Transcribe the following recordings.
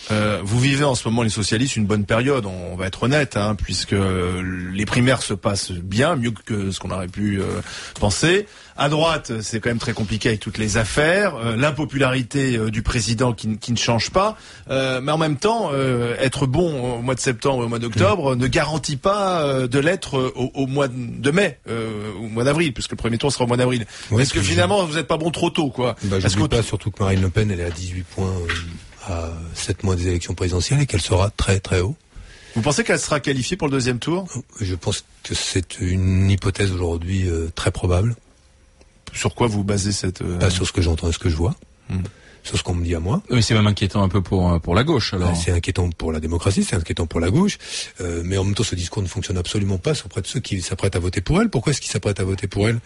Vous vivez en ce moment, les socialistes, une bonne période, on va être honnête, puisque les primaires se passent bien, mieux que ce qu'on aurait pu penser. À droite, c'est quand même très compliqué avec toutes les affaires, l'impopularité du président qui ne change pas, mais en même temps, être bon au mois de septembre et au mois d'octobre ne garantit pas de l'être au mois de mai, au mois d'avril, puisque le premier tour sera au mois d'avril. Ouais, Est-ce que finalement, vous n'êtes pas bon trop tôt, quoi? Je pas surtout que Marine Le Pen, elle est à 18 points à 7 mois des élections présidentielles et qu'elle sera très très haut. Vous pensez qu'elle sera qualifiée pour le deuxième tour? Je pense que c'est une hypothèse aujourd'hui très probable. Sur quoi vous basez cette... Pas sur ce que j'entends et ce que je vois, sur ce qu'on me dit à moi. Oui, c'est même inquiétant un peu pour la gauche, alors. C'est inquiétant pour la démocratie, c'est inquiétant pour la gauche, mais en même temps, ce discours ne fonctionne absolument pas auprès de ceux qui s'apprêtent à voter pour elle. Pourquoi est-ce qu'ils s'apprêtent à voter pour elle?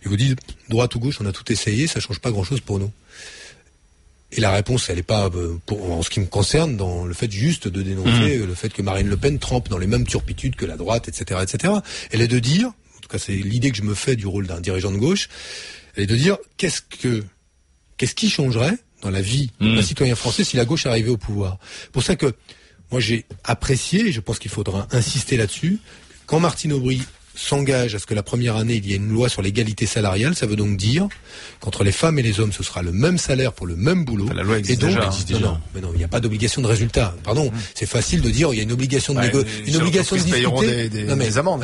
Ils vous disent, droite ou gauche, on a tout essayé, ça change pas grand-chose pour nous. Et la réponse, elle est pas, en ce qui me concerne, dans le fait juste de dénoncer le fait que Marine Le Pen trempe dans les mêmes turpitudes que la droite, etc., etc. Elle est de dire, en tout cas c'est l'idée que je me fais du rôle d'un dirigeant de gauche, elle est de dire qu'est-ce qui changerait dans la vie d'un citoyen français si la gauche arrivait au pouvoir. Pour ça que moi j'ai apprécié, et je pense qu'il faudra insister là-dessus, quand Martine Aubry s'engage à ce que la première année il y ait une loi sur l'égalité salariale, ça veut donc dire qu'entre les femmes et les hommes ce sera le même salaire pour le même boulot. Enfin, la loi existe et donc déjà. non, il n'y a pas d'obligation de résultat. Pardon, c'est facile de dire il y a une obligation de une obligation de discuter. Des amendes.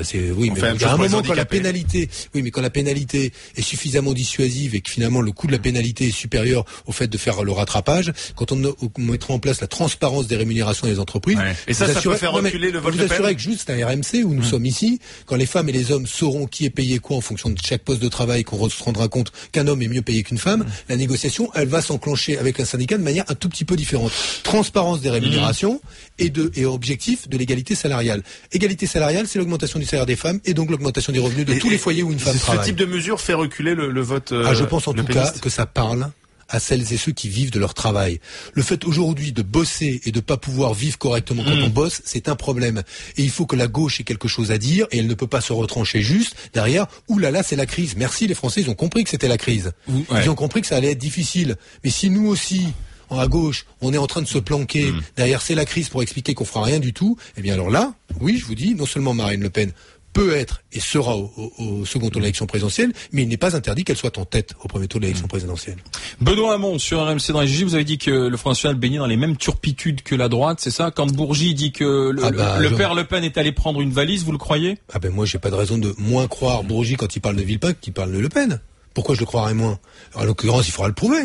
C'est oui, mais il y a un moment quand la pénalité, quand la pénalité est suffisamment dissuasive et que finalement le coût de la pénalité est supérieur au fait de faire le rattrapage, quand on mettra en place la transparence des rémunérations des entreprises, et ça peut faire reculer le vote de peine. Vous assurez que juste un RMC où nous sommes ici, quand les femmes et les hommes sauront qui est payé quoi en fonction de chaque poste de travail, qu'on se rendra compte qu'un homme est mieux payé qu'une femme, la négociation, elle va s'enclencher avec un syndicat de manière un tout petit peu différente. Transparence des rémunérations et objectif de l'égalité salariale. Égalité salariale, c'est l'augmentation du salaire des femmes et donc l'augmentation des revenus de tous les foyers où une femme travaille. Ce type de mesure fait reculer le vote je pense en tout cas que ça parle à celles et ceux qui vivent de leur travail. Le fait aujourd'hui de bosser et de pas pouvoir vivre correctement quand on bosse, c'est un problème. Et il faut que la gauche ait quelque chose à dire et elle ne peut pas se retrancher juste derrière. Ouh là là, c'est la crise. Merci, les Français, ils ont compris que c'était la crise. Ils ont compris que ça allait être difficile. Mais si nous aussi, à gauche, on est en train de se planquer derrière c'est la crise pour expliquer qu'on fera rien du tout, eh bien alors là, oui, je vous dis, non seulement Marine Le Pen peut être et sera au second tour de l'élection présidentielle, mais il n'est pas interdit qu'elle soit en tête au premier tour de l'élection présidentielle. Benoît Hamon, sur RMC dans les JJ, vous avez dit que le Front National baignait dans les mêmes turpitudes que la droite, c'est ça? Quand Bourgi dit que le père Le Pen est allé prendre une valise, vous le croyez? Moi j'ai pas de raison de moins croire Bourgi quand il parle de Villepin qu'il parle de Le Pen. Pourquoi je le croirais moins? En l'occurrence, il faudra le prouver.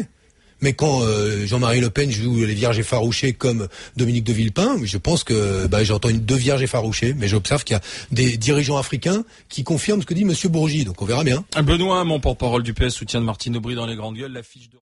Mais quand Jean-Marie Le Pen joue les vierges effarouchées comme Dominique de Villepin, je pense que j'entends deux vierges effarouchées, mais j'observe qu'il y a des dirigeants africains qui confirment ce que dit Monsieur Bourgi, donc on verra bien. Benoît Hamon, porte-parole du PS, soutien de Martine Aubry dans les grandes gueules, l'affiche de...